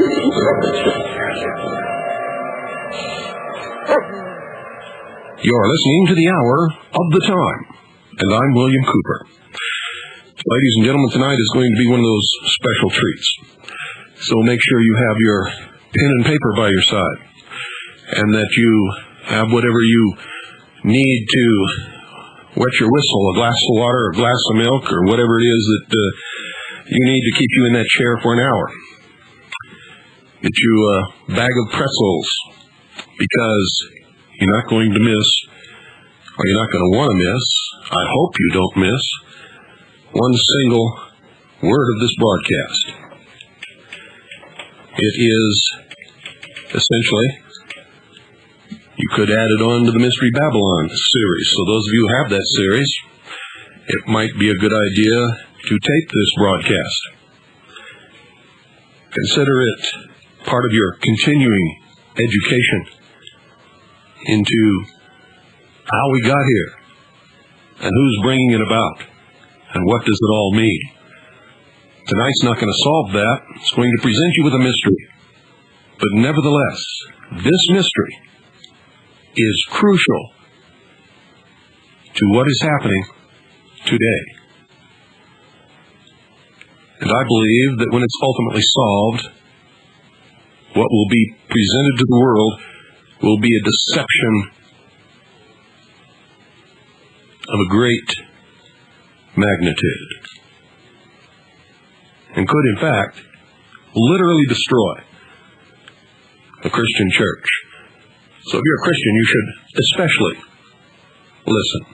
You're listening to the Hour of the Time, and I'm William Cooper. Ladies and gentlemen, tonight is going to be one of those special treats. So make sure you have your pen and paper by your side, and that you have whatever you need to wet your whistle, a glass of water, a glass of milk, or whatever it is that you need to keep you in that chair for an hour. Get you a bag of pretzels, because you're not going to miss, or you're not going to want to miss, I hope you don't miss, one single word of this broadcast. It is essentially, you could add it on to the Mystery Babylon series. So those of you who have that series, it might be a good idea to tape this broadcast. Consider it part of your continuing education into how we got here, and who's bringing it about, and what does it all mean. Tonight's not going to solve that. It's going to present you with a mystery. But nevertheless, this mystery is crucial to what is happening today. And I believe that when it's ultimately solved, what will be presented to the world will be a deception of a great magnitude, and could, in fact, literally destroy the Christian church. So if you're a Christian, you should especially listen.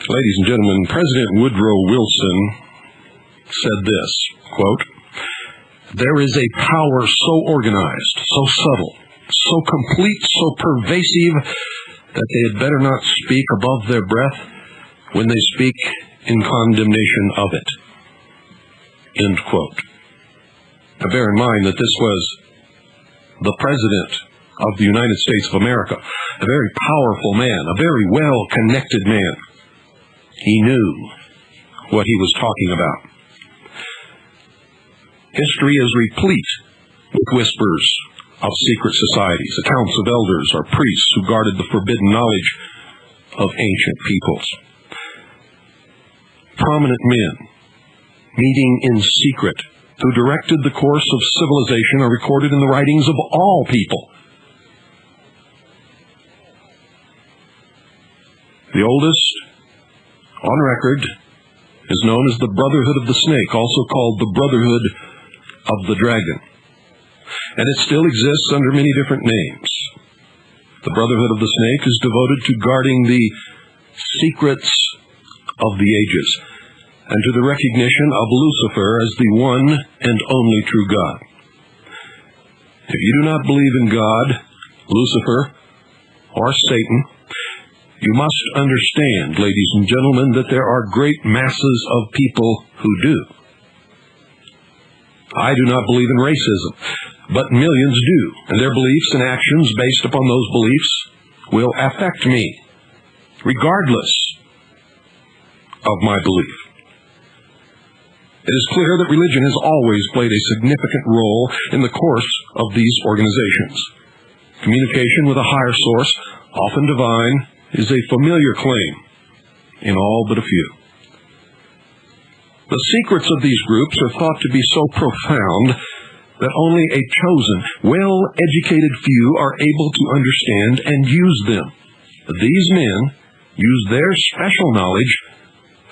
Ladies and gentlemen, President Woodrow Wilson said this, quote, "There is a power so organized, so subtle, so complete, so pervasive, that they had better not speak above their breath when they speak in condemnation of it." End quote. Now bear in mind that this was the President of the United States of America, a very powerful man, a very well-connected man. He knew what he was talking about. History is replete with whispers of secret societies, accounts of elders or priests who guarded the forbidden knowledge of ancient peoples. Prominent men, meeting in secret, who directed the course of civilization, are recorded in the writings of all people. The oldest on record is known as the Brotherhood of the Snake, also called the Brotherhood of the Dragon. And it still exists under many different names. The Brotherhood of the Snake is devoted to guarding the secrets of the ages. and to the recognition of Lucifer as the one and only true God. If you do not believe in God, Lucifer, or Satan, you must understand, ladies and gentlemen, that there are great masses of people who do. I do not believe in racism, but millions do, and their beliefs and actions based upon those beliefs will affect me, regardless of my belief. It is clear that religion has always played a significant role in the course of these organizations. Communication with a higher source, often divine, is a familiar claim in all but a few. The secrets of these groups are thought to be so profound that only a chosen, well-educated few are able to understand and use them. These men use their special knowledge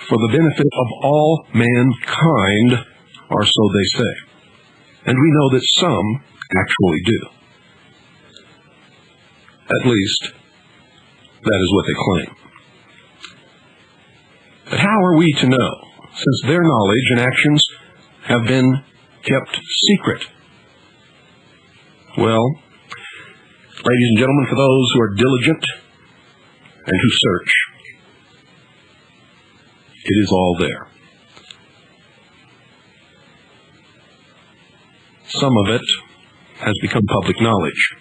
for the benefit of all mankind, or so they say. And we know that some actually do. At least, that is what they claim. But how are we to know, since their knowledge and actions have been kept secret? Well, ladies and gentlemen, for those who are diligent and who search, it is all there. Some of it has become public knowledge.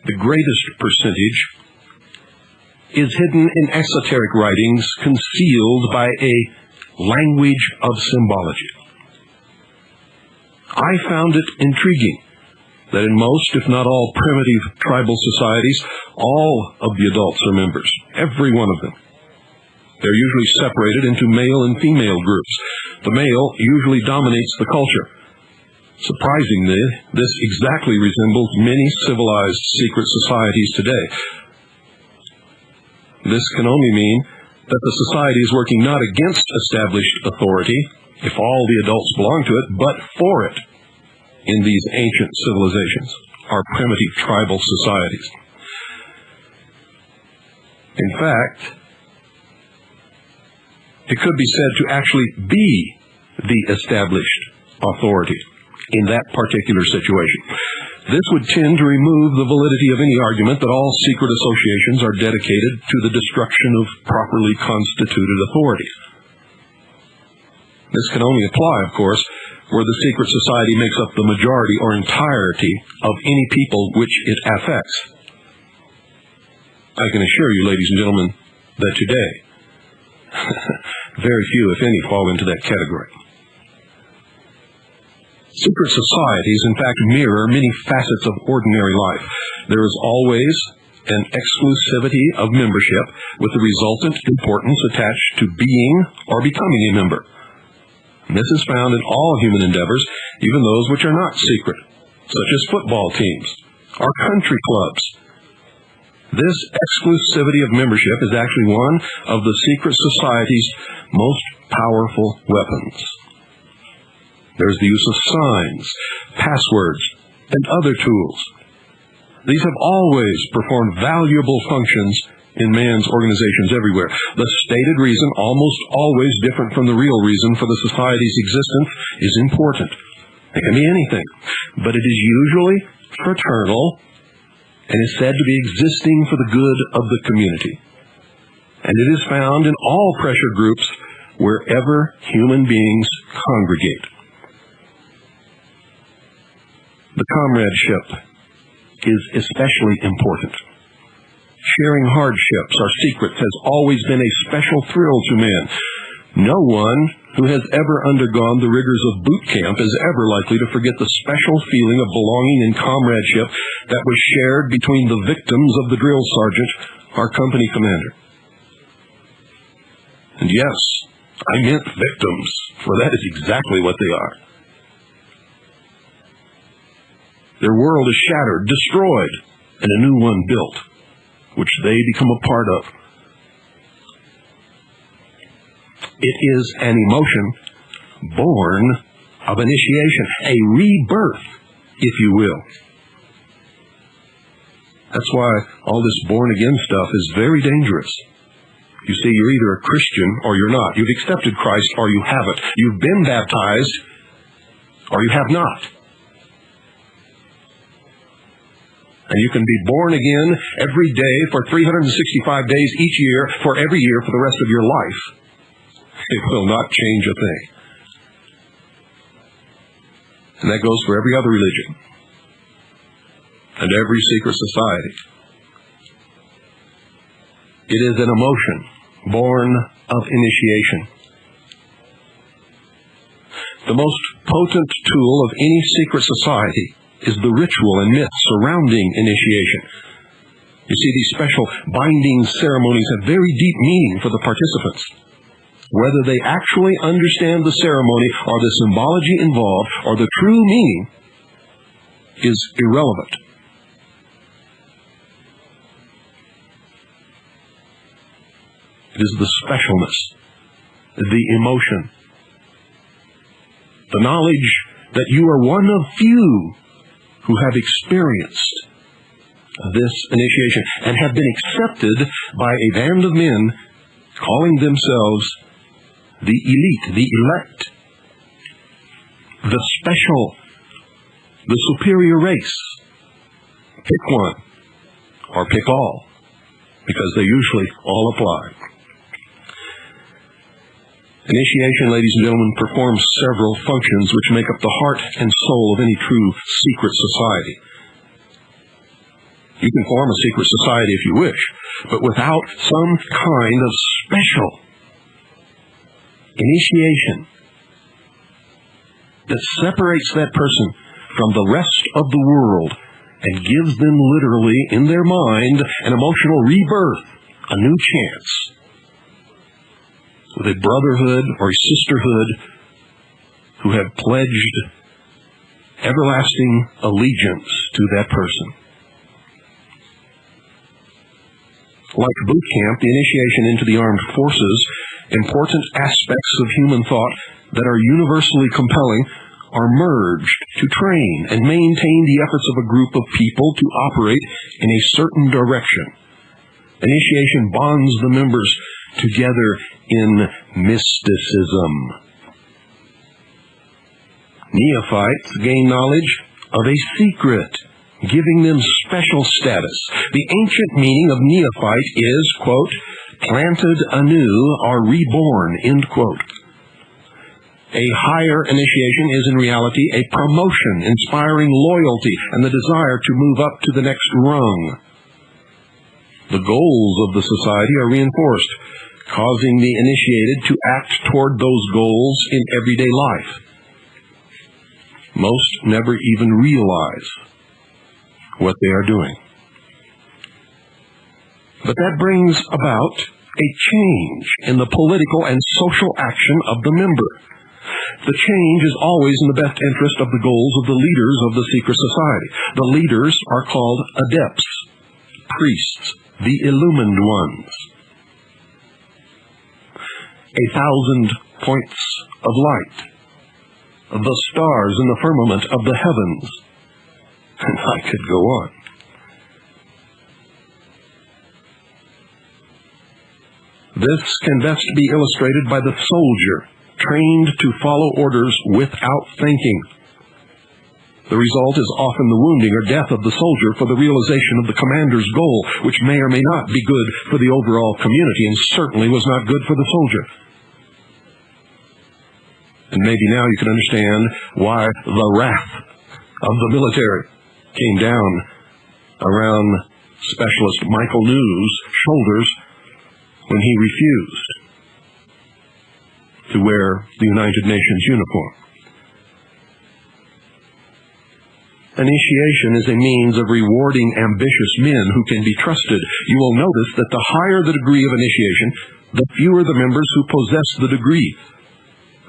The greatest percentage is hidden in esoteric writings concealed by a language of symbology. I found it intriguing that in most, if not all, primitive tribal societies, all of the adults are members, every one of them. They're usually separated into male and female groups. The male usually dominates the culture. Surprisingly, this exactly resembles many civilized secret societies today. This can only mean that the society is working not against established authority, if all the adults belong to it, but for it in these ancient civilizations, our primitive tribal societies. In fact, it could be said to actually be the established authority in that particular situation. This would tend to remove the validity of any argument that all secret associations are dedicated to the destruction of properly constituted authority. This can only apply, of course, where the secret society makes up the majority or entirety of any people which it affects. I can assure you, ladies and gentlemen, that today, very few, if any, fall into that category. Secret societies, in fact, mirror many facets of ordinary life. There is always an exclusivity of membership with the resultant importance attached to being or becoming a member. And this is found in all human endeavors, even those which are not secret, such as football teams or country clubs. This exclusivity of membership is actually one of the secret society's most powerful weapons. There's the use of signs, passwords, and other tools. These have always performed valuable functions in man's organizations everywhere. The stated reason, almost always different from the real reason for the society's existence, is important. It can be anything, but it is usually fraternal and is said to be existing for the good of the community. And it is found in all pressure groups wherever human beings congregate. The comradeship is especially important. Sharing hardships or secrets has always been a special thrill to man. No one who has ever undergone the rigors of boot camp is ever likely to forget the special feeling of belonging and comradeship that was shared between the victims of the drill sergeant, our company commander. And yes, I meant victims, for that is exactly what they are. Their world is shattered, destroyed, and a new one built, which they become a part of. It is an emotion born of initiation, a rebirth, if you will. That's why all this born-again stuff is very dangerous. You see, you're either a Christian or you're not. You've accepted Christ or you haven't. You've been baptized or you have not. And you can be born again every day for 365 days each year for every year for the rest of your life. It will not change a thing. And that goes for every other religion and every secret society. It is an emotion born of initiation. The most potent tool of any secret society is the ritual and myth surrounding initiation. You see, these special binding ceremonies have very deep meaning for the participants. Whether they actually understand the ceremony or the symbology involved or the true meaning is irrelevant. It is the specialness, the emotion, the knowledge that you are one of few who have experienced this initiation and have been accepted by a band of men calling themselves the elite, the elect, the special, the superior race. Pick one or pick all, because they usually all apply. Initiation, ladies and gentlemen, performs several functions which make up the heart and soul of any true secret society. You can form a secret society if you wish, but without some kind of special initiation that separates that person from the rest of the world and gives them literally, in their mind, an emotional rebirth, a new chance, with a brotherhood or a sisterhood who have pledged everlasting allegiance to that person. Like boot camp, the initiation into the armed forces, important aspects of human thought that are universally compelling are merged to train and maintain the efforts of a group of people to operate in a certain direction. Initiation bonds the members together in mysticism. Neophytes gain knowledge of a secret, giving them special status. The ancient meaning of neophyte is, quote, planted anew or reborn, end quote. A higher initiation is in reality a promotion, inspiring loyalty and the desire to move up to the next rung. The goals of the society are reinforced, causing the initiated to act toward those goals in everyday life. Most never even realize what they are doing. But that brings about a change in the political and social action of the member. The change is always in the best interest of the goals of the leaders of the secret society. The leaders are called adepts, priests, the illumined ones. 1,000 points of light, the stars in the firmament of the heavens. And I could go on. This can best be illustrated by the soldier, trained to follow orders without thinking. The result is often the wounding or death of the soldier for the realization of the commander's goal, which may or may not be good for the overall community, and certainly was not good for the soldier. And maybe now you can understand why the wrath of the military came down around Specialist Michael New's shoulders when he refused to wear the United Nations uniform. Initiation is a means of rewarding ambitious men who can be trusted. You will notice that the higher the degree of initiation, the fewer the members who possess the degree.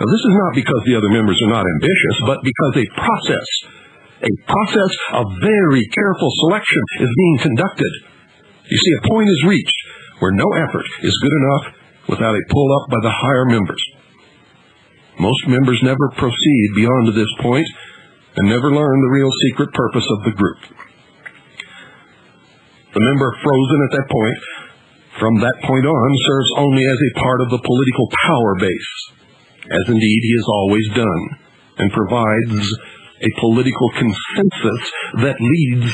Now, this is not because the other members are not ambitious, but because a process of very careful selection is being conducted. You see, a point is reached where no effort is good enough without a pull-up by the higher members. Most members never proceed beyond this point and never learn the real secret purpose of the group. The member frozen at that point from that point on, serves only as a part of the political power base, as indeed he has always done, and provides a political consensus that leads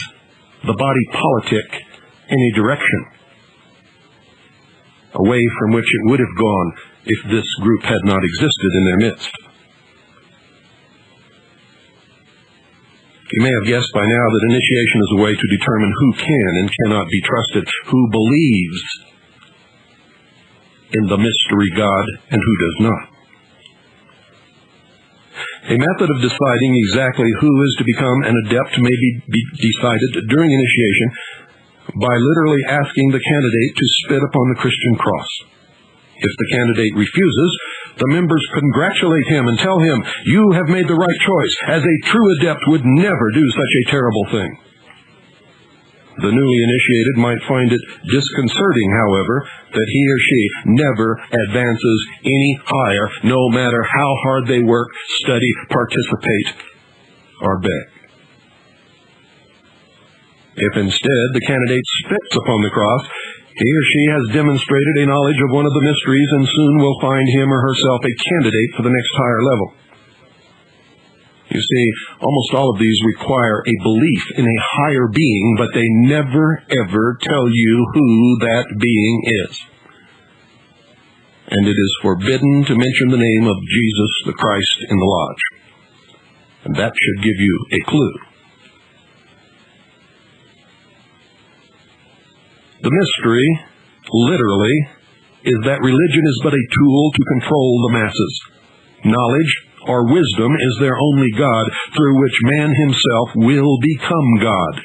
the body politic in a direction away from which it would have gone if this group had not existed in their midst. You may have guessed by now that initiation is a way to determine who can and cannot be trusted, who believes in the mystery God and who does not. A method of deciding exactly who is to become an adept may be decided during initiation by literally asking the candidate to spit upon the Christian cross. If the candidate refuses, the members congratulate him and tell him, "You have made the right choice, as a true adept would never do such a terrible thing." The newly initiated might find it disconcerting, however, that he or she never advances any higher, no matter how hard they work, study, participate, or beg. If instead the candidate spits upon the cross, he or she has demonstrated a knowledge of one of the mysteries and soon will find him or herself a candidate for the next higher level. You see, almost all of these require a belief in a higher being, but they never, ever tell you who that being is. And it is forbidden to mention the name of Jesus the Christ in the lodge. And that should give you a clue. The mystery, literally, is that religion is but a tool to control the masses. Knowledge or wisdom is their only God, through which man himself will become God.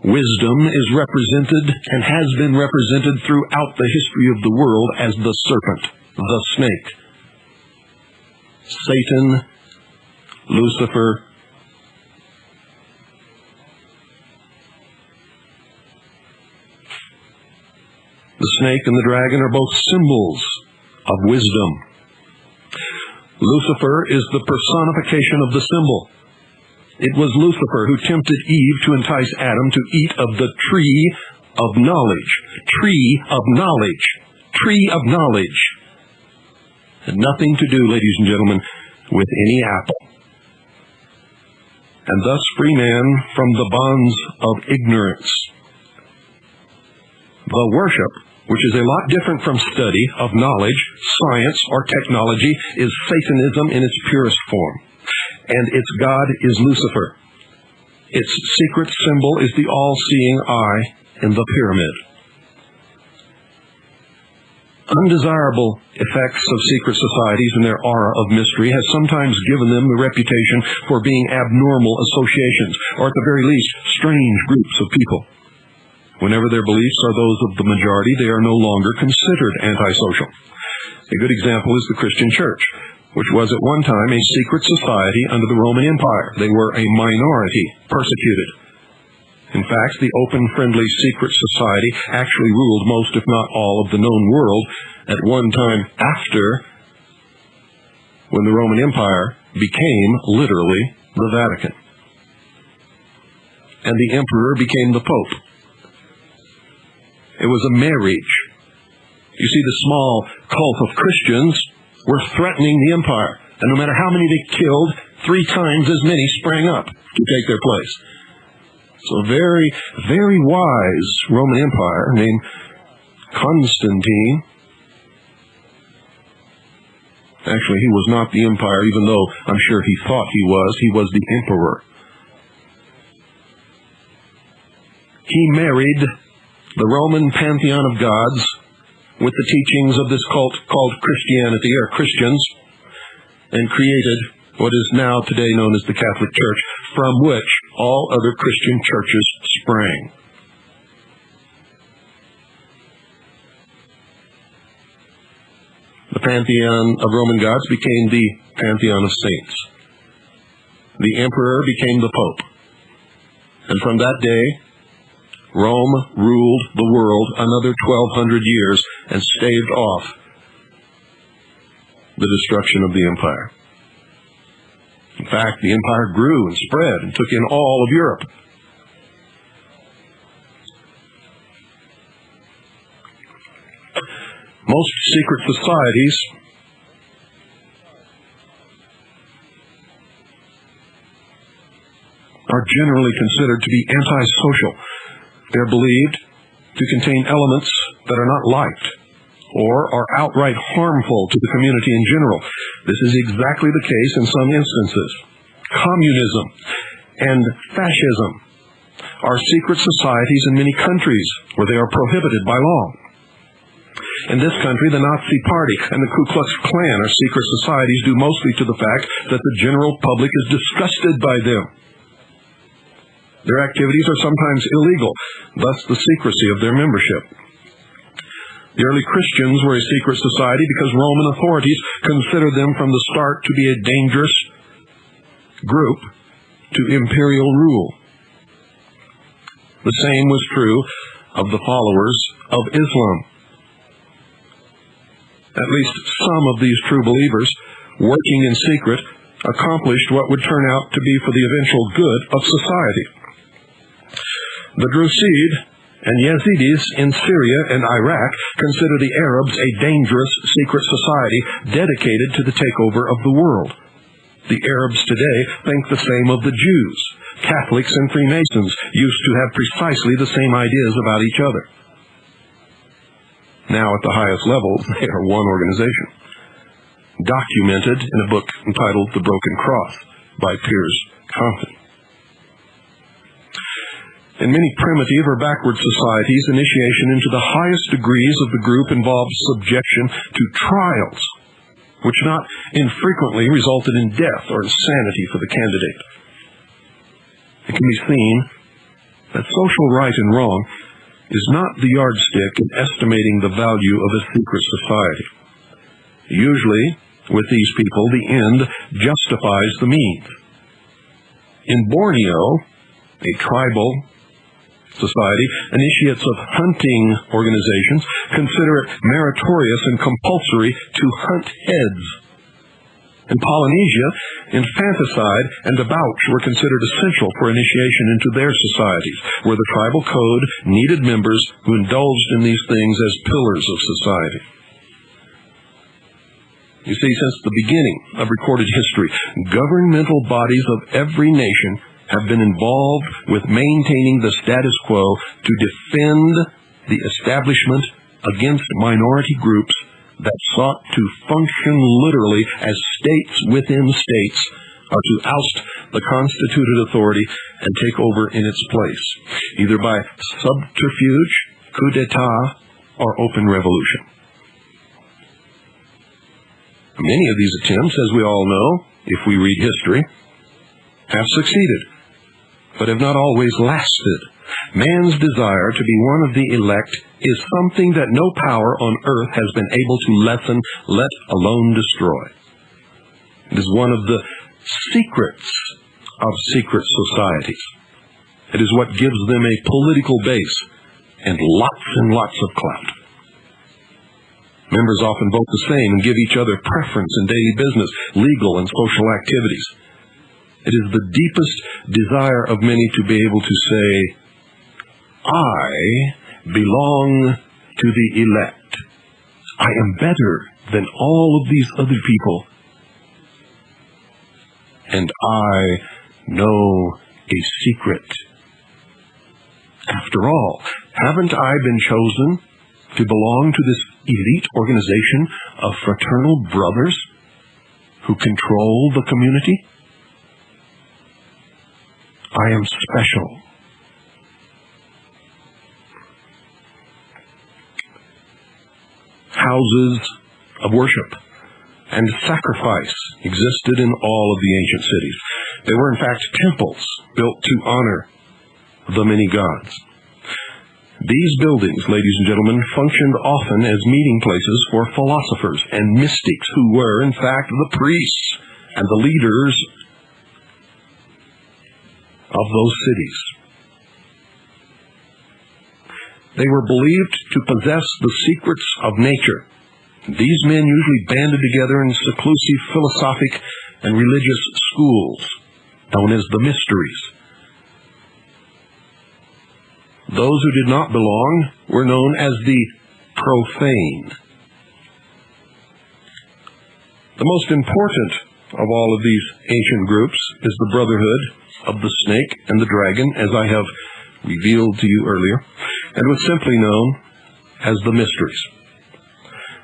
Wisdom is represented and has been represented throughout the history of the world as the serpent, the snake. Satan, Lucifer, the snake and the dragon are both symbols of wisdom. Lucifer is the personification of the symbol. It was Lucifer who tempted Eve to entice Adam to eat of the tree of knowledge. Tree of knowledge. Tree of knowledge. Had nothing to do, ladies and gentlemen, with any apple. And thus free man from the bonds of ignorance. The worship, which is a lot different from study of knowledge, science, or technology, is Satanism in its purest form. And its god is Lucifer. Its secret symbol is the all-seeing eye in the pyramid. Undesirable effects of secret societies and their aura of mystery has sometimes given them the reputation for being abnormal associations, or at the very least, strange groups of people. Whenever their beliefs are those of the majority, they are no longer considered antisocial. A good example is the Christian Church, which was at one time a secret society under the Roman Empire. They were a minority, persecuted. In fact, the open, friendly secret society actually ruled most, if not all, of the known world at one time after when the Roman Empire became literally the Vatican. And the emperor became the Pope. It was a marriage. You see, the small cult of Christians were threatening the empire. And no matter how many they killed, 3 times as many sprang up to take their place. So a very, very wise Roman Empire named Constantine. Actually, he was not the empire, even though I'm sure he thought he was. He was the emperor. He married the Roman pantheon of gods with the teachings of this cult called Christianity, or Christians, and created what is now today known as the Catholic Church, from which all other Christian churches sprang. The pantheon of Roman gods became the pantheon of saints. The emperor became the Pope. And from that day, Rome ruled the world another 1,200 years and staved off the destruction of the empire. In fact, the empire grew and spread and took in all of Europe. Most secret societies are generally considered to be antisocial. They're believed to contain elements that are not liked or are outright harmful to the community in general. This is exactly the case in some instances. Communism and fascism are secret societies in many countries where they are prohibited by law. In this country, the Nazi Party and the Ku Klux Klan are secret societies due mostly to the fact that the general public is disgusted by them. Their activities are sometimes illegal, thus the secrecy of their membership. The early Christians were a secret society because Roman authorities considered them from the start to be a dangerous group to imperial rule. The same was true of the followers of Islam. At least some of these true believers, working in secret, accomplished what would turn out to be for the eventual good of society. The Drusid and Yazidis in Syria and Iraq consider the Arabs a dangerous secret society dedicated to the takeover of the world. The Arabs today think the same of the Jews. Catholics and Freemasons used to have precisely the same ideas about each other. Now at the highest levels, they are one organization. Documented in a book entitled The Broken Cross by Piers Compton. In many primitive or backward societies, initiation into the highest degrees of the group involved subjection to trials, which not infrequently resulted in death or insanity for the candidate. It can be seen that social right and wrong is not the yardstick in estimating the value of a secret society. Usually, with these people, the end justifies the means. In Borneo, a tribal society, initiates of hunting organizations consider it meritorious and compulsory to hunt heads. In Polynesia, infanticide and debauch were considered essential for initiation into their societies, where the tribal code needed members who indulged in these things as pillars of society. You see, since the beginning of recorded history, governmental bodies of every nation have been involved with maintaining the status quo to defend the establishment against minority groups that sought to function literally as states within states, or to oust the constituted authority and take over in its place, either by subterfuge, coup d'etat, or open revolution. Many of these attempts, as we all know, if we read history, have succeeded, but have not always lasted. Man's desire to be one of the elect is something that no power on earth has been able to lessen, let alone destroy. It is one of the secrets of secret societies. It is what gives them a political base and lots of clout. Members often vote the same and give each other preference in daily business, legal, and social activities. It is the deepest desire of many to be able to say, I belong to the elect. I am better than all of these other people. And I know a secret. After all, haven't I been chosen to belong to this elite organization of fraternal brothers who control the community? I am special. Houses of worship and sacrifice existed in all of the ancient cities. They were in fact temples built to honor the many gods. These buildings, ladies and gentlemen, functioned often as meeting places for philosophers and mystics who were in fact the priests and the leaders of those cities. They were believed to possess the secrets of nature. These men usually banded together in seclusive philosophic and religious schools, known as the mysteries. Those who did not belong were known as the profane. The most important of all of these ancient groups is the Brotherhood of the Snake and the Dragon, as I have revealed to you earlier, and was simply known as the Mysteries.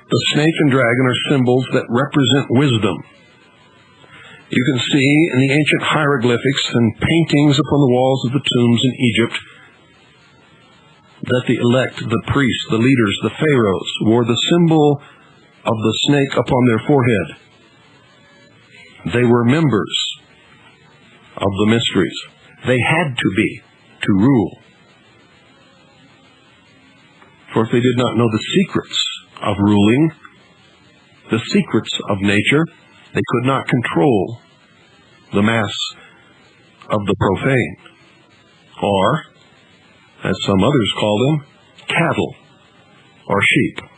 The snake and dragon are symbols that represent wisdom. You can see in the ancient hieroglyphics and paintings upon the walls of the tombs in Egypt that the elect, the priests, the leaders, the pharaohs wore the symbol of the snake upon their forehead. They were members of the mysteries. They had to be to rule. For if they did not know the secrets of ruling, the secrets of nature, they could not control the mass of the profane, or, as some others call them, cattle or sheep.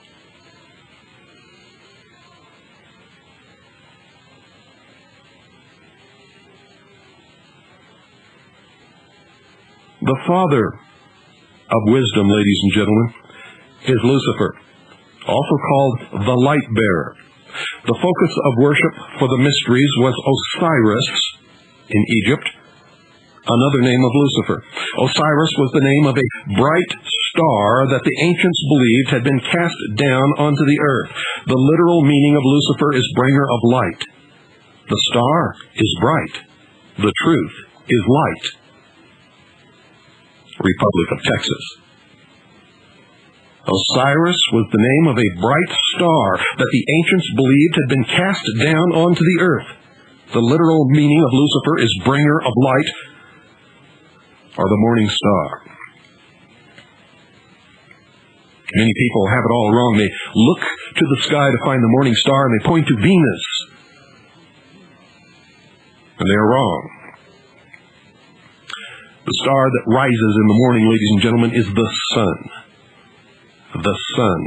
The father of wisdom, ladies and gentlemen, is Lucifer, also called the light bearer. The focus of worship for the mysteries was Osiris in Egypt, another name of Lucifer. Osiris was the name of a bright star that the ancients believed had been cast down onto the earth. The literal meaning of Lucifer is bringer of light. The star is bright. The truth is light. Republic of Texas. Osiris was the name of a bright star that the ancients believed had been cast down onto the earth. The literal meaning of Lucifer is bringer of light, or the morning star. Many people have it all wrong. They look to the sky to find the morning star and they point to Venus. And they are wrong. The star that rises in the morning, ladies and gentlemen, is the sun. The sun.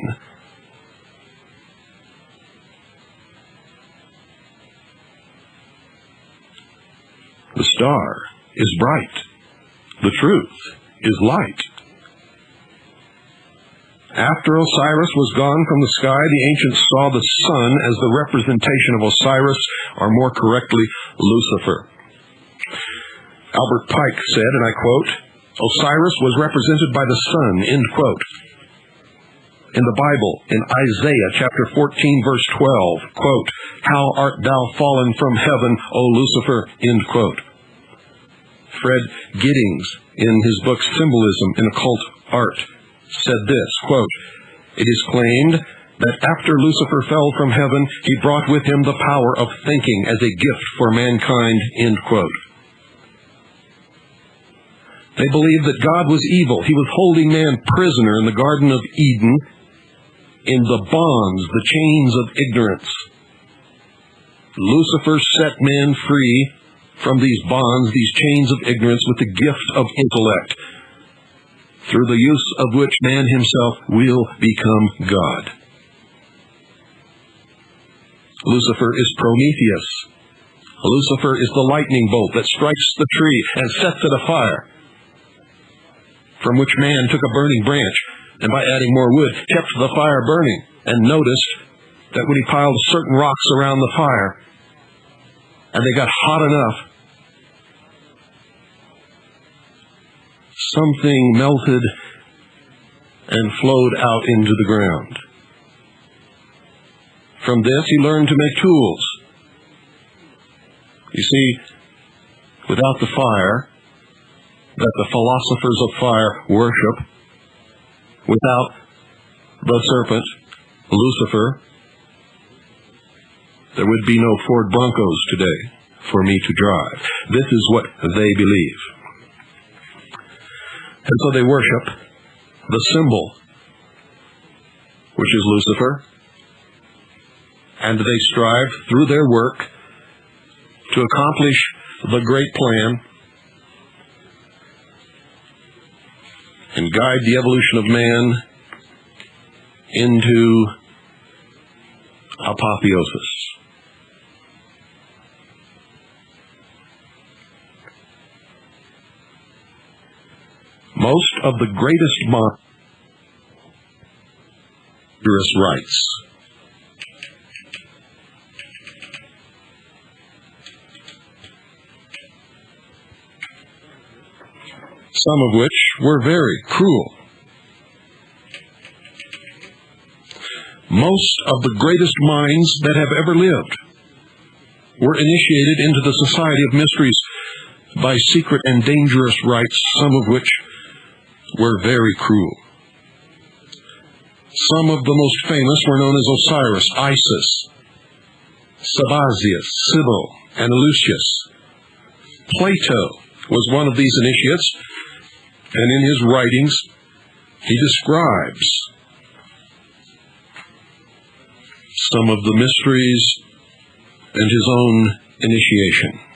The star is bright. The truth is light. After Osiris was gone from the sky, the ancients saw the sun as the representation of Osiris, or more correctly, Lucifer. Albert Pike said, and I quote, "Osiris was represented by the sun," end quote. In the Bible, in Isaiah chapter 14, verse 12, quote, "How art thou fallen from heaven, O Lucifer," end quote. Fred Giddings, in his book Symbolism in Occult Art, said this, quote, "It is claimed that after Lucifer fell from heaven, he brought with him the power of thinking as a gift for mankind," end quote. They believed that God was evil. He was holding man prisoner in the Garden of Eden in the bonds, the chains of ignorance. Lucifer set man free from these bonds, these chains of ignorance, with the gift of intellect, through the use of which man himself will become God. Lucifer is Prometheus. Lucifer is the lightning bolt that strikes the tree and sets it afire, from which man took a burning branch, and by adding more wood, kept the fire burning, and noticed that when he piled certain rocks around the fire, and they got hot enough, something melted and flowed out into the ground. From this, he learned to make tools. You see, without the fire that the philosophers of fire worship, without the serpent, Lucifer, there would be no Ford Broncos today for me to drive. This is what they believe. And so they worship the symbol, which is Lucifer, and they strive through their work to accomplish the great plan and guide the evolution of man into apotheosis. Most of the greatest monstrous rites some of which were very cruel. Most of the greatest minds that have ever lived were initiated into the society of mysteries by secret and dangerous rites, some of which were very cruel. Some of the most famous were known as Osiris, Isis, Sabazius, Cybele, and Eleusis. Plato was one of these initiates, and in his writings he describes some of the mysteries and his own initiation.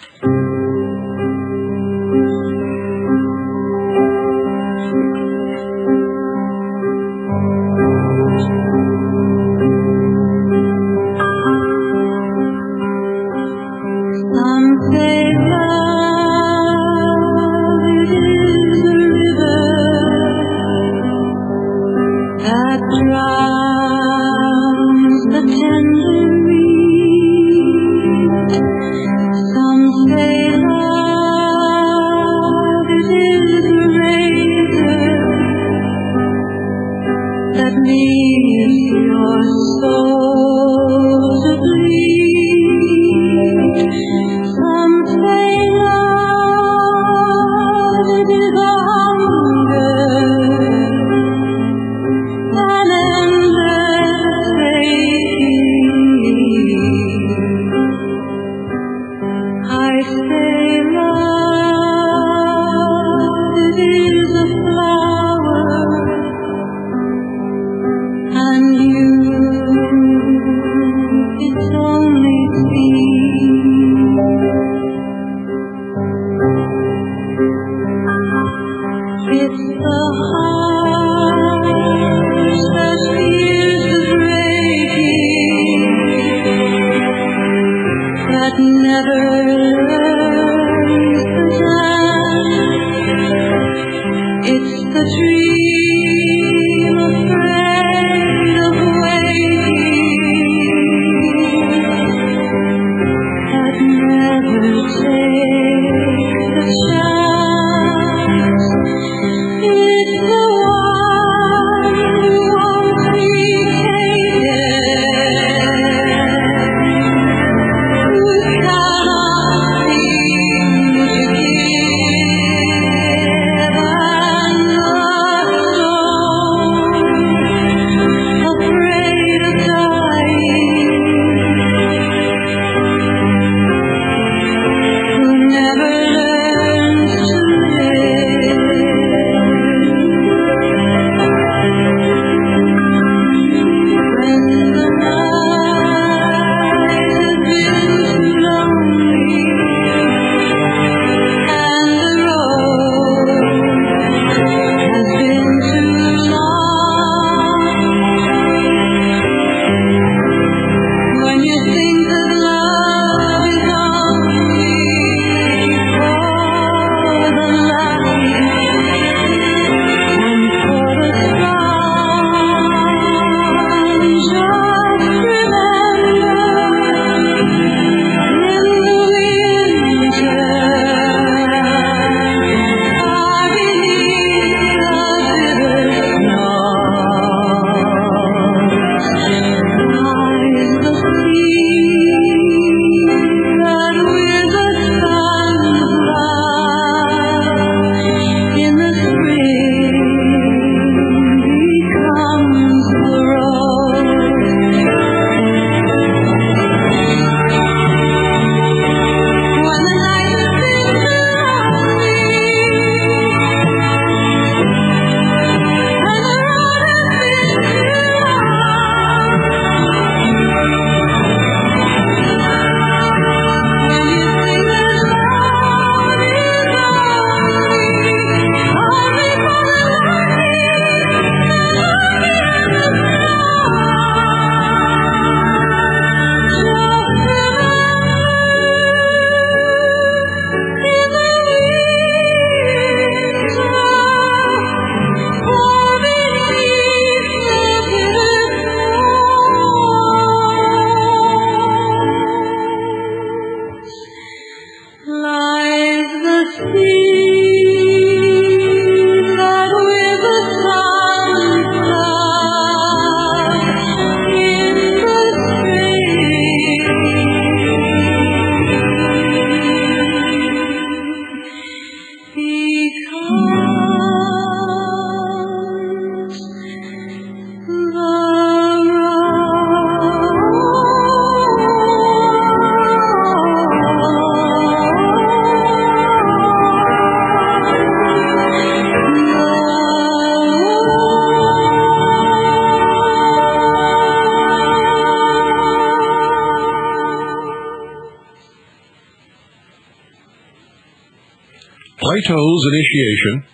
Plato's initiation,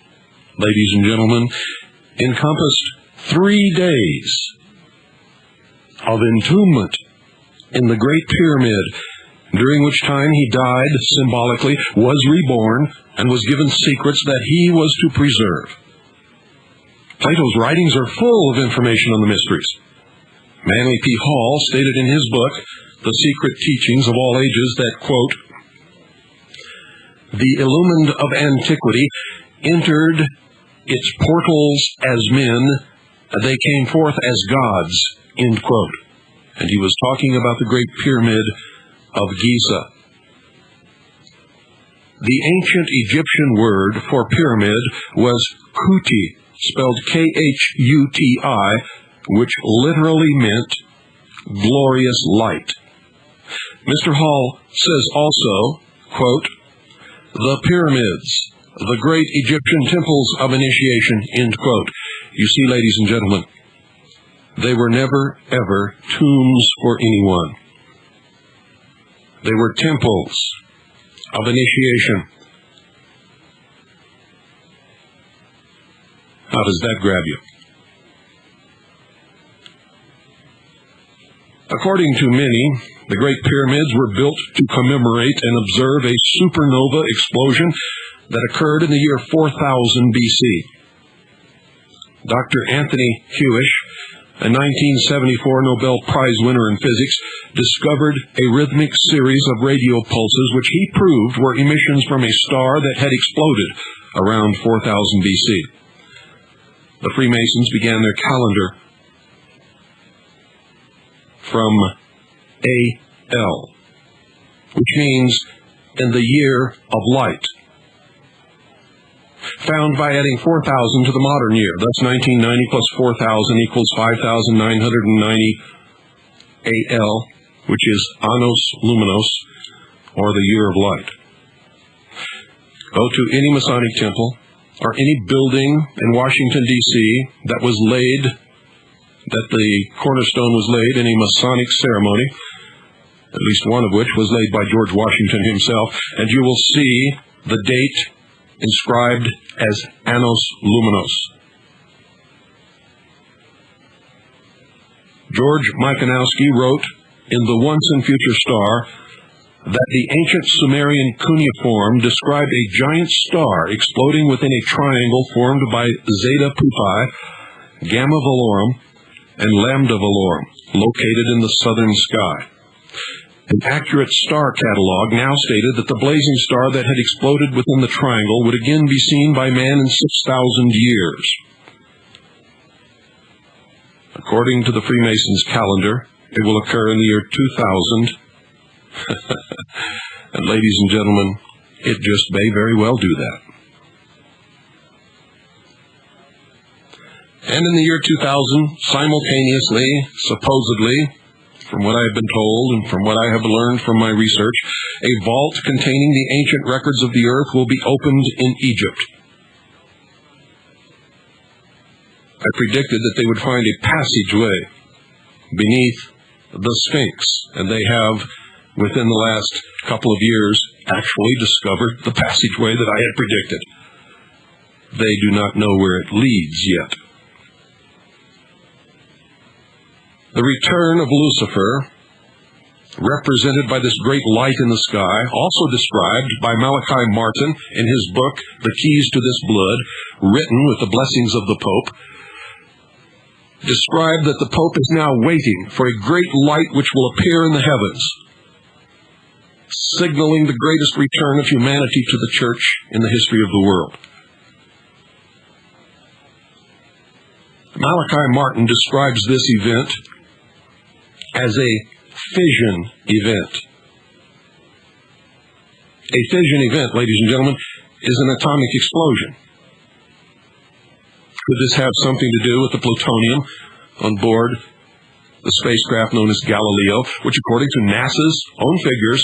ladies and gentlemen, encompassed 3 days of entombment in the Great Pyramid, during which time he died symbolically, was reborn, and was given secrets that he was to preserve. Plato's writings are full of information on the mysteries. Manly P. Hall stated in his book, The Secret Teachings of All Ages, that, quote, "The illumined of antiquity entered its portals as men, they came forth as gods," end quote. And he was talking about the Great Pyramid of Giza. The ancient Egyptian word for pyramid was kuti, spelled Khuti, which literally meant glorious light. Mr. Hall says also, quote, "The pyramids, the great Egyptian temples of initiation," end quote. You see, ladies and gentlemen, they were never, ever tombs for anyone. They were temples of initiation. How does that grab you? According to many, the Great Pyramids were built to commemorate and observe a supernova explosion that occurred in the year 4000 BC. Dr. Anthony Hewish, a 1974 Nobel Prize winner in physics, discovered a rhythmic series of radio pulses which he proved were emissions from a star that had exploded around 4000 BC. The Freemasons began their calendar from AL, which means in the year of light, found by adding 4,000 to the modern year. Thus 1990 plus 4,000 equals 5,990 AL, which is Annos Luminos, or the year of light. Go to any Masonic temple or any building in Washington, D.C. that was laid, that the cornerstone was laid in a Masonic ceremony, at least one of which was laid by George Washington himself, and you will see the date inscribed as Annos Luminos. George Michanowski wrote in The Once and Future Star that the ancient Sumerian cuneiform described a giant star exploding within a triangle formed by Zeta Pupae, Gamma Velorum, and Lambda Velorum, located in the southern sky. An accurate star catalog now stated that the blazing star that had exploded within the triangle would again be seen by man in 6,000 years. According to the Freemasons' calendar, it will occur in the year 2000. And ladies and gentlemen, it just may very well do that. And in the year 2000, simultaneously, supposedly, from what I have been told and from what I have learned from my research, a vault containing the ancient records of the earth will be opened in Egypt. I predicted that they would find a passageway beneath the Sphinx, and they have, within the last couple of years, actually discovered the passageway that I had predicted. They do not know where it leads yet. The return of Lucifer, represented by this great light in the sky, also described by Malachi Martin in his book, The Keys to This Blood, written with the blessings of the Pope, described that the Pope is now waiting for a great light which will appear in the heavens, signaling the greatest return of humanity to the church in the history of the world. Malachi Martin describes this event as a fission event. A fission event, ladies and gentlemen, is an atomic explosion. Could this have something to do with the plutonium on board the spacecraft known as Galileo, which according to NASA's own figures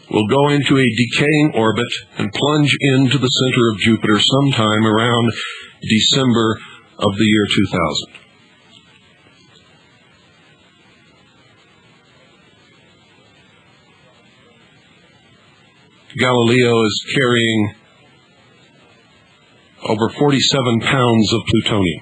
will go into a decaying orbit and plunge into the center of Jupiter sometime around December of the year 2000. Galileo is carrying over 47 pounds of plutonium.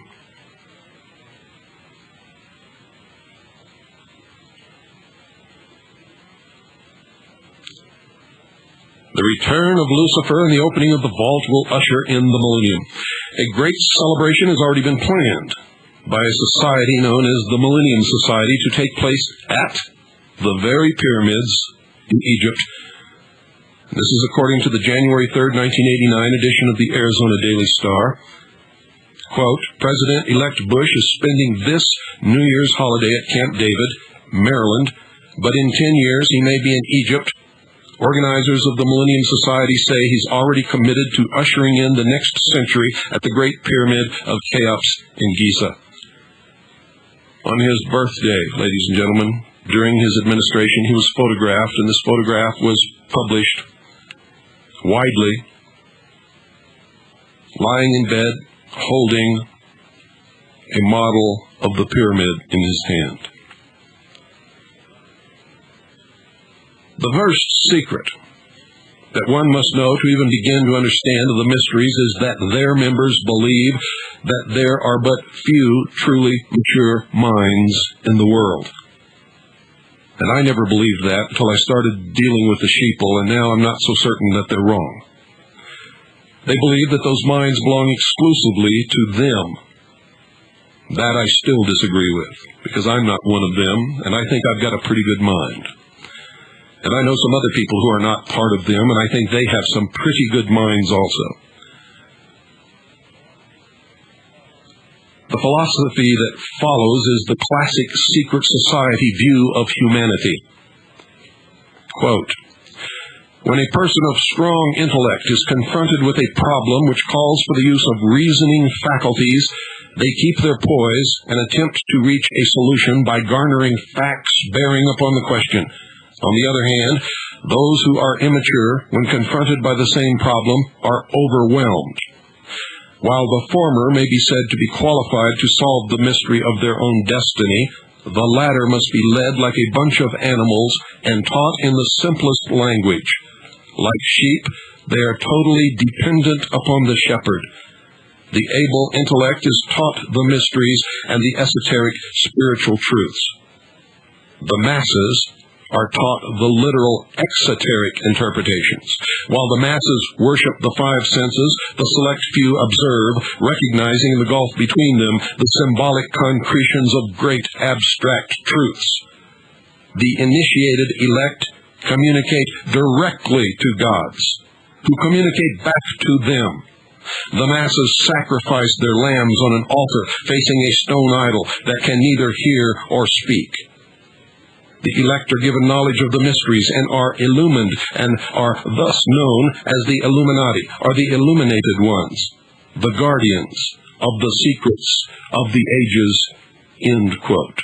The return of Lucifer and the opening of the vault will usher in the millennium. A great celebration has already been planned by a society known as the Millennium Society to take place at the very pyramids in Egypt. This is according to the January 3rd, 1989 edition of the Arizona Daily Star. Quote, President-elect Bush is spending this New Year's holiday at Camp David, Maryland, but in 10 years he may be in Egypt. Organizers of the Millennium Society say he's already committed to ushering in the next century at the Great Pyramid of Cheops in Giza. On his birthday, ladies and gentlemen, during his administration, he was photographed, and this photograph was published widely, lying in bed, holding a model of the pyramid in his hand. The first secret that one must know to even begin to understand the mysteries is that their members believe that there are but few truly mature minds in the world. And I never believed that until I started dealing with the sheeple, and now I'm not so certain that they're wrong. They believe that those minds belong exclusively to them. That I still disagree with, because I'm not one of them, and I think I've got a pretty good mind. And I know some other people who are not part of them, and I think they have some pretty good minds also. The philosophy that follows is the classic secret society view of humanity. Quote, when a person of strong intellect is confronted with a problem which calls for the use of reasoning faculties, they keep their poise and attempt to reach a solution by garnering facts bearing upon the question. On the other hand, those who are immature, when confronted by the same problem, are overwhelmed. While the former may be said to be qualified to solve the mystery of their own destiny, the latter must be led like a bunch of animals and taught in the simplest language. Like sheep, they are totally dependent upon the shepherd. The able intellect is taught the mysteries and the esoteric spiritual truths. The masses are taught the literal exoteric interpretations. While the masses worship the five senses, the select few observe, recognizing in the gulf between them the symbolic concretions of great abstract truths. The initiated elect communicate directly to gods, who communicate back to them. The masses sacrifice their lambs on an altar facing a stone idol that can neither hear or speak. The elect are given knowledge of the mysteries and are illumined and are thus known as the Illuminati, or the illuminated ones, the guardians of the secrets of the ages, end quote.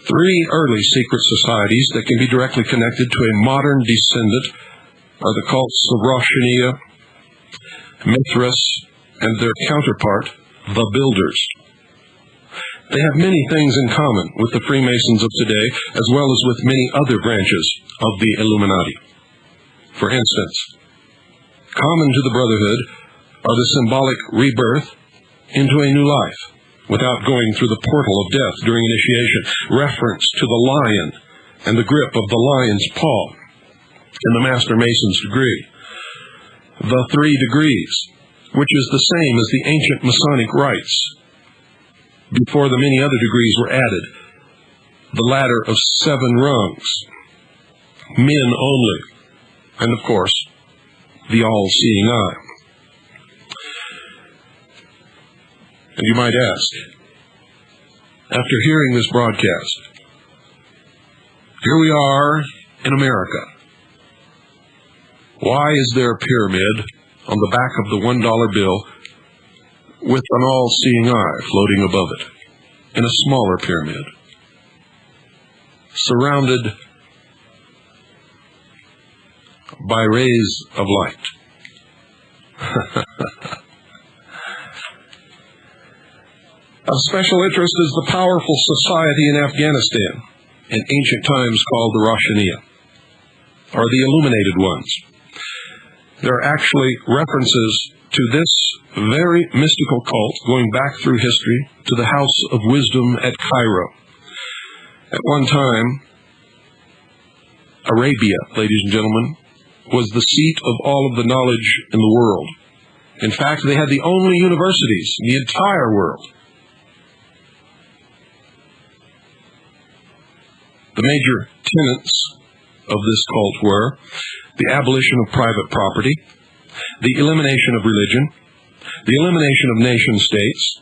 Three early secret societies that can be directly connected to a modern descendant are the cults of Rosh Hashanah, Mithras, and their counterpart, the Builders. They have many things in common with the Freemasons of today, as well as with many other branches of the Illuminati. For instance, common to the Brotherhood are the symbolic rebirth into a new life, without going through the portal of death during initiation, reference to the lion and the grip of the lion's paw in the Master Mason's degree, the 3 degrees, which is the same as the ancient Masonic rites, before the many other degrees were added, the ladder of 7 rungs, men only, and of course, the all-seeing eye. And you might ask, after hearing this broadcast, here we are in America. Why is there a pyramid on the back of the $1 bill with an all-seeing eye floating above it, in a smaller pyramid, surrounded by rays of light? Of special interest is the powerful society in Afghanistan, in ancient times called the Rosh Hashanah. are the illuminated ones. There are actually references to this very mystical cult going back through history to the House of Wisdom at Cairo. At one time, Arabia, ladies and gentlemen, was the seat of all of the knowledge in the world. In fact, they had the only universities in the entire world. The major tenets of this cult were the abolition of private property, the elimination of religion, the elimination of nation-states,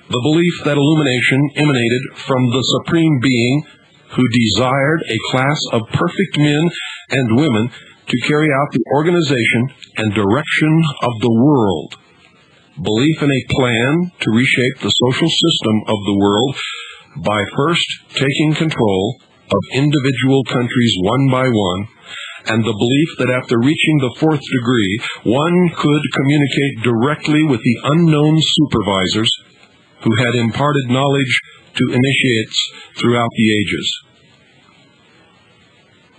the belief that illumination emanated from the Supreme Being who desired a class of perfect men and women to carry out the organization and direction of the world. Belief in a plan to reshape the social system of the world by first taking control of individual countries one by one, and the belief that after reaching the fourth degree, one could communicate directly with the unknown supervisors who had imparted knowledge to initiates throughout the ages.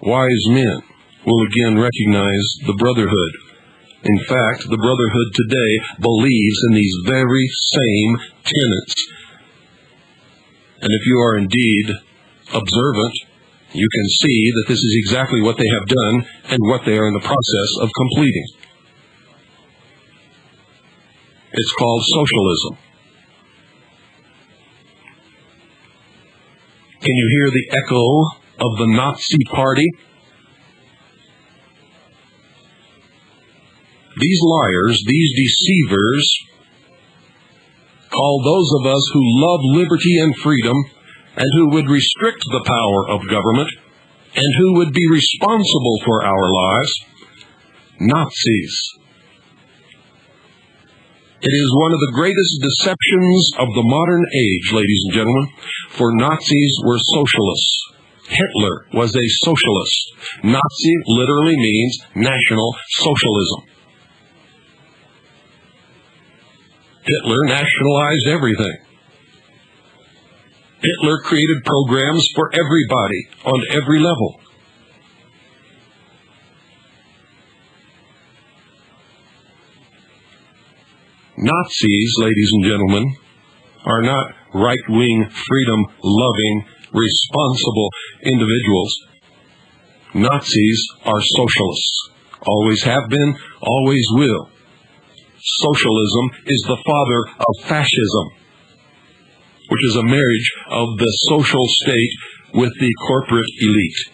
Wise men will again recognize the Brotherhood. In fact, the Brotherhood today believes in these very same tenets. And if you are indeed observant, you can see that this is exactly what they have done and what they are in the process of completing. It's called socialism. Can you hear the echo of the Nazi Party? These liars, these deceivers, call those of us who love liberty and freedom and who would restrict the power of government and who would be responsible for our lives, Nazis. It is one of the greatest deceptions of the modern age, ladies and gentlemen, for Nazis were socialists. Hitler was a socialist. Nazi literally means National Socialism. Hitler nationalized everything. Hitler created programs for everybody on every level. Nazis, ladies and gentlemen, are not right-wing, freedom-loving, responsible individuals. Nazis are socialists. Always have been, always will. Socialism is the father of fascism, which is a marriage of the social state with the corporate elite.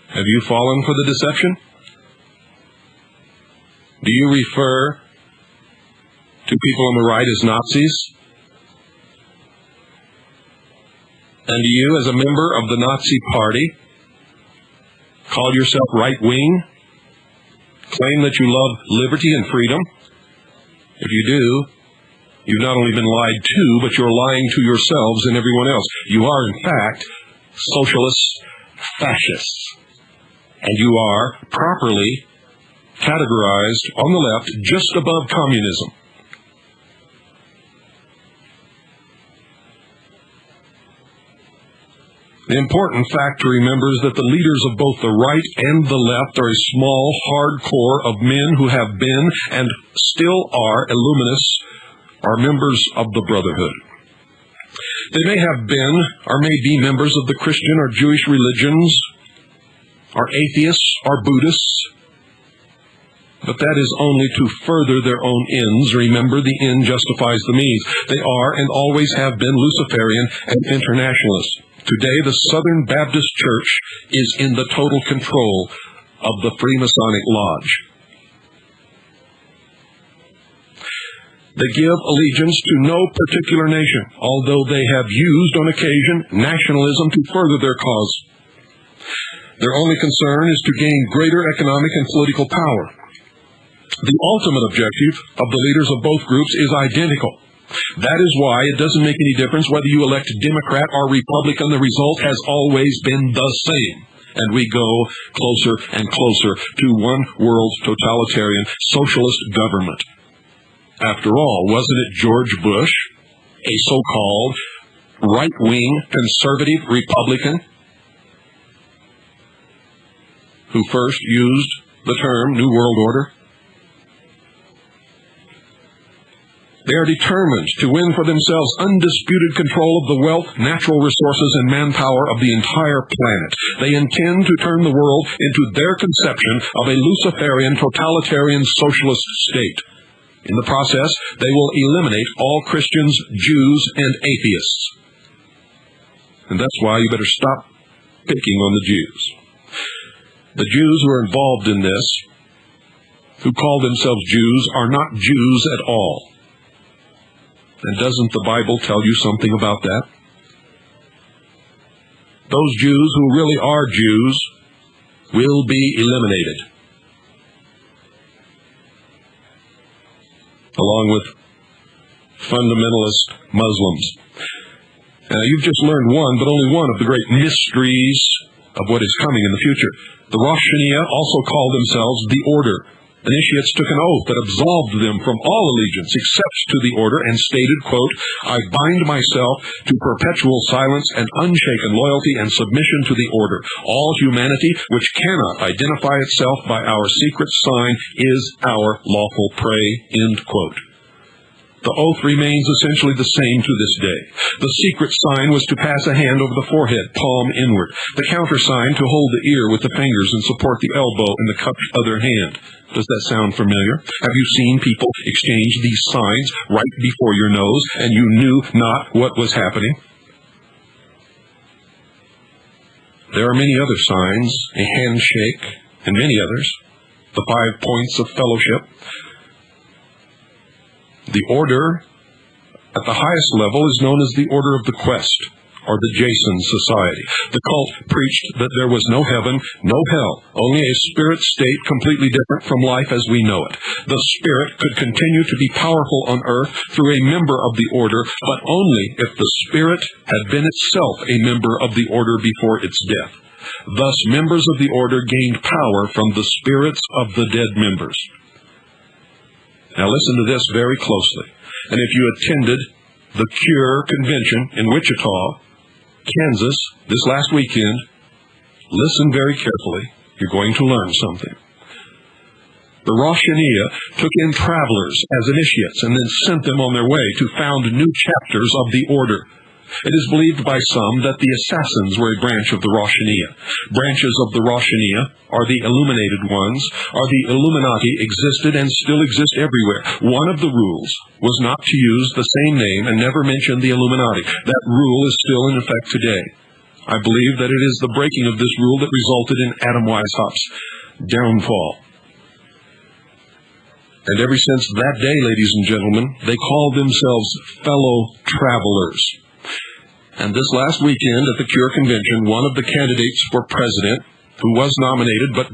Have you fallen for the deception? Do you refer to people on the right as Nazis? And do you, as a member of the Nazi Party, call yourself right-wing? Claim that you love liberty and freedom? If you do, you've not only been lied to, but you're lying to yourselves and everyone else. You are, in fact, socialist fascists. And you are properly categorized on the left just above communism. The important fact to remember is that the leaders of both the right and the left are a small, hard core of men who have been and still are illuminists, are members of the Brotherhood. They may have been or may be members of the Christian or Jewish religions, are atheists or Buddhists, but that is only to further their own ends. Remember, the end justifies the means. They are and always have been Luciferian and internationalist. Today, the Southern Baptist Church is in the total control of the Freemasonic Lodge. They give allegiance to no particular nation, although they have used on occasion nationalism to further their cause. Their only concern is to gain greater economic and political power. The ultimate objective of the leaders of both groups is identical. That is why it doesn't make any difference whether you elect Democrat or Republican. The result has always been the same. And we go closer and closer to one world totalitarian socialist government. After all, wasn't it George Bush, a so-called right-wing, conservative Republican who first used the term New World Order. They are determined to win for themselves undisputed control of the wealth, natural resources, and manpower of the entire planet. They intend to turn the world into their conception of a Luciferian, totalitarian, socialist state. In the process, they will eliminate all Christians, Jews, and atheists. And that's why you better stop picking on the Jews. The Jews who are involved in this, who call themselves Jews, are not Jews at all. And doesn't the Bible tell you something about that? Those Jews who really are Jews will be eliminated, along with fundamentalist Muslims. You've just learned one, but only one of the great mysteries of what is coming in the future. The Rosh Hashanah also call themselves the Order. Initiates took an oath that absolved them from all allegiance except to the Order and stated, quote, "I bind myself to perpetual silence and unshaken loyalty and submission to the Order. All humanity which cannot identify itself by our secret sign is our lawful prey," end quote. The oath remains essentially the same to this day. The secret sign was to pass a hand over the forehead, palm inward. The countersign to hold the ear with the fingers and support the elbow in the cupped other hand. Does that sound familiar? Have you seen people exchange these signs right before your nose and you knew not what was happening? There are many other signs, a handshake, and many others. The 5 points of fellowship. The Order at the highest level is known as the Order of the Quest, or the Jason Society. The cult preached that there was no heaven, no hell, only a spirit state completely different from life as we know it. The spirit could continue to be powerful on earth through a member of the Order, but only if the spirit had been itself a member of the Order before its death. Thus, members of the Order gained power from the spirits of the dead members. Now listen to this very closely. And if you attended the Cure Convention in Wichita, Kansas, this last weekend, listen very carefully. You're going to learn something. The Rosh Hashanah took in travelers as initiates and then sent them on their way to found new chapters of the Order. It is believed by some that the Assassins were a branch of the Rosh Hashanah. Branches of the Rosh Hashanah, or the Illuminated Ones, or the Illuminati, existed and still exist everywhere. One of the rules was not to use the same name and never mention the Illuminati. That rule is still in effect today. I believe that it is the breaking of this rule that resulted in Adam Weishaupt's downfall. And ever since that day, ladies and gentlemen, they called themselves fellow travelers. And this last weekend at the Cure Convention, one of the candidates for president, who was nominated but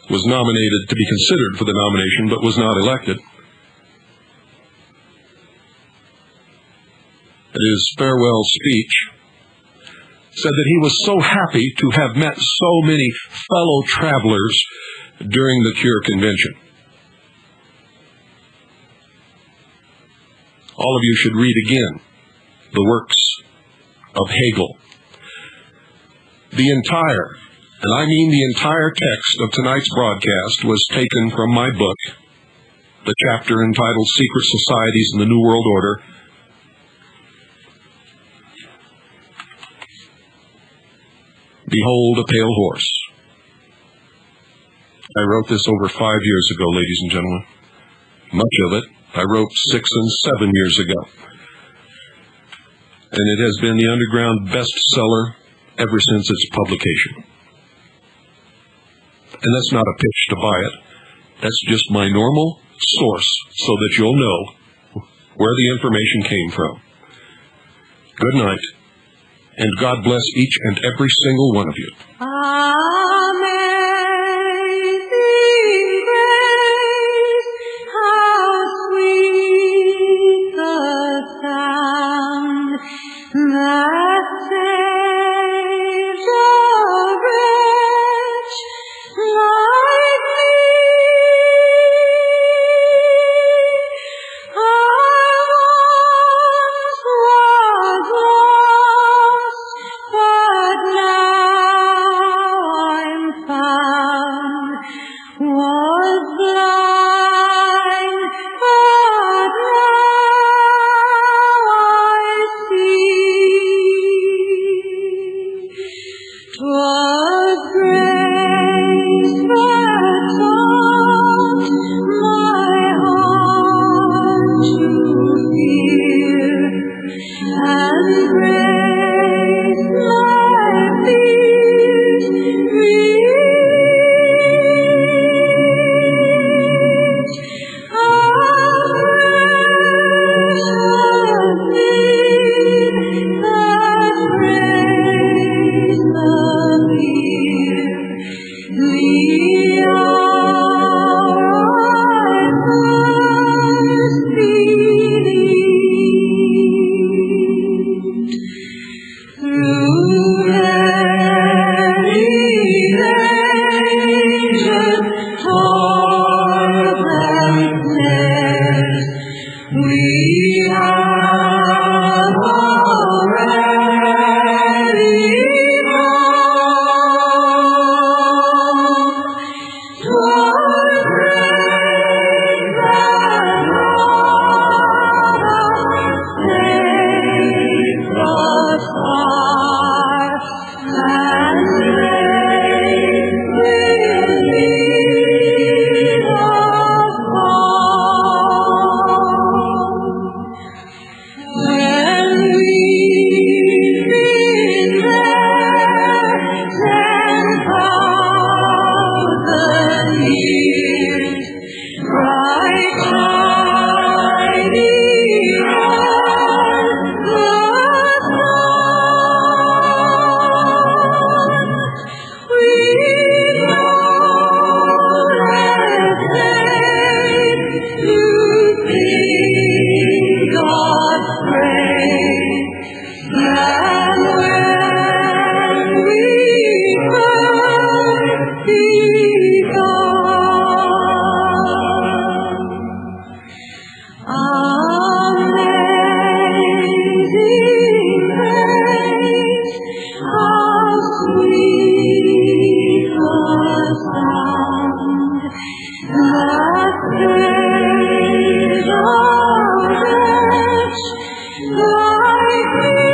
was nominated to be considered for the nomination but was not elected, at his farewell speech, said that he was so happy to have met so many fellow travelers during the Cure Convention. All of you should read again the works of Hegel. The entire, and I mean the entire text of tonight's broadcast was taken from my book, the chapter entitled Secret Societies in the New World Order. Behold a Pale Horse. I wrote this over 5 years ago, ladies and gentlemen. Much of it I wrote 6 and 7 years ago. And it has been the underground bestseller ever since its publication. And that's not a pitch to buy it. That's just my normal source so that you'll know where the information came from. Good night, and God bless each and every single one of you. Amen. I